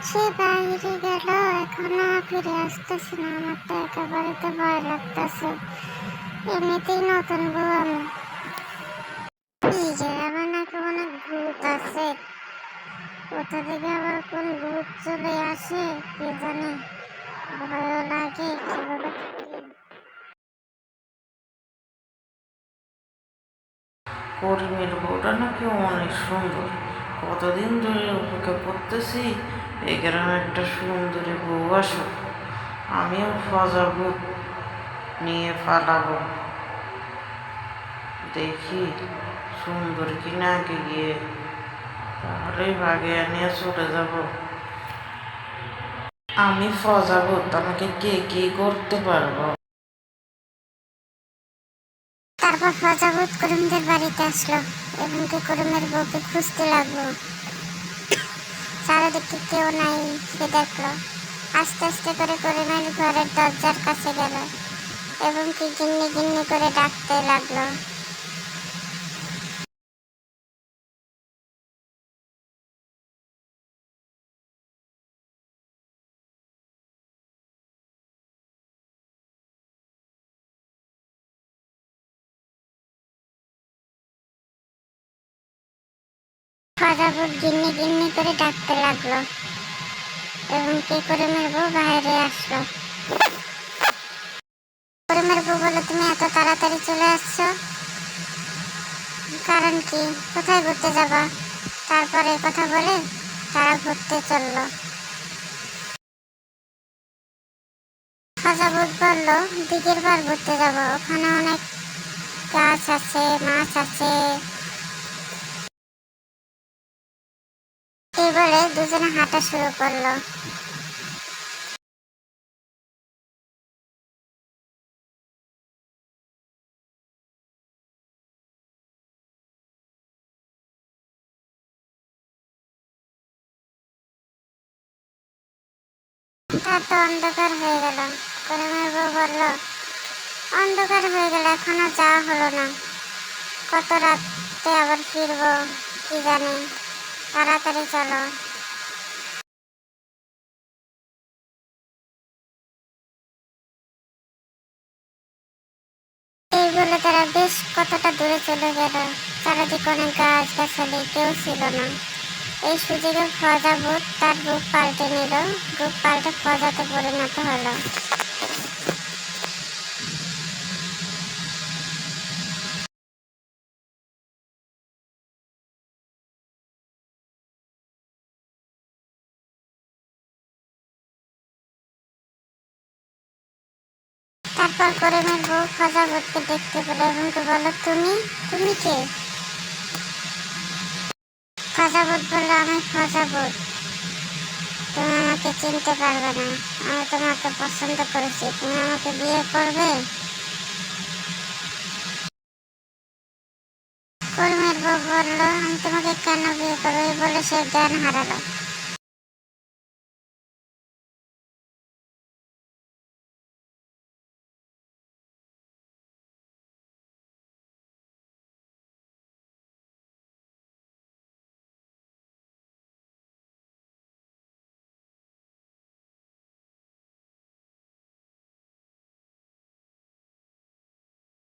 সে বাইরে গেল, এখনো ফিরে আসতেছে না। আমার তো একেবারে তো ভয় লাগতেছে। এমনিতেই নতুন বউ আমি। এই যে আবার নাকি অনেক ভূত আছে, কোথা থেকে আবার কোন ভূত চলে আসে কে জানে। ভয়ও লাগে, কিভাবে থাকি। করিমের বউটা নাকি অনেক সুন্দর। কতদিন ধরে অপেক্ষা করতেছি এই গ্রামে একটা সুন্দরী বউ আসুক, আমিও ফজাবো, নিয়ে পালাবো। দেখি সুন্দর কিনা আগে গিয়ে, তাহলেই ভাগে নিয়ে চলে যাব। আমি ফজাবো, আমাকে কে কি করতে পারবো? তারপর প্রজাপত করিমদের বাড়িতে আসলো এবং করিমের বউকে খুঁজতে লাগলো। চারিদিকে কেউ নাই, সে দেখলো। আস্তে আস্তে করে করিমের ঘরের দরজার কাছে গেল এবং গিন্নি গিন্নি করে ডাকতে লাগলো। প্রজাপত গিন্নি গিন্নি করে ডাকতে লাগলো এবং করিমের বউ বাইরে আসলো। করিমের বউ বলল, তুমি এত তাড়াতাড়ি চলে আসছো, কারণ কি? কোথায় ঘুরতে যাবা? তারপরে কথা বলে তারা ঘুরতে চললো। প্রজাপত বলল, দিঘির পাড় ঘুরতে যাব, ওখানে অনেক গাছ আছে, মাছ আছে। এই বলে দুজনে হাঁটা শুরু করলো। তার তো অন্ধকার হয়ে গেল। করিমের বউ বলল, অন্ধকার হয়ে গেল, এখনো যাওয়া হলো না, কত রাতে আবার ফিরবো কি জানি, তাড়াতাড়ি চলো। এই বলে তারা বেশ কতটা দূরে চলে গেল। চারিদিকে অনেক গাছ গাছালি, কেউ ছিল না। এই সুযোগে প্রজাপত তার রূপ পাল্টে নিল, রূপ পাল্টে প্রজাতে পরিণত হলো। তারপর করিমের বউ প্রজাপতিকে দেখতে পেল এবং বলল, তুমি তুমি কে? প্রজাপত বলল, আমি প্রজাপত, তুমি আমাকে চিনতে পারবে না, আমি তোমাকে পছন্দ করেছি, তুমি আমাকে বিয়ে করবে? করিমের বউ বলল, আমি তোমাকে কেন বিয়ে করবো? এই বলে সে জ্ঞান হারালো।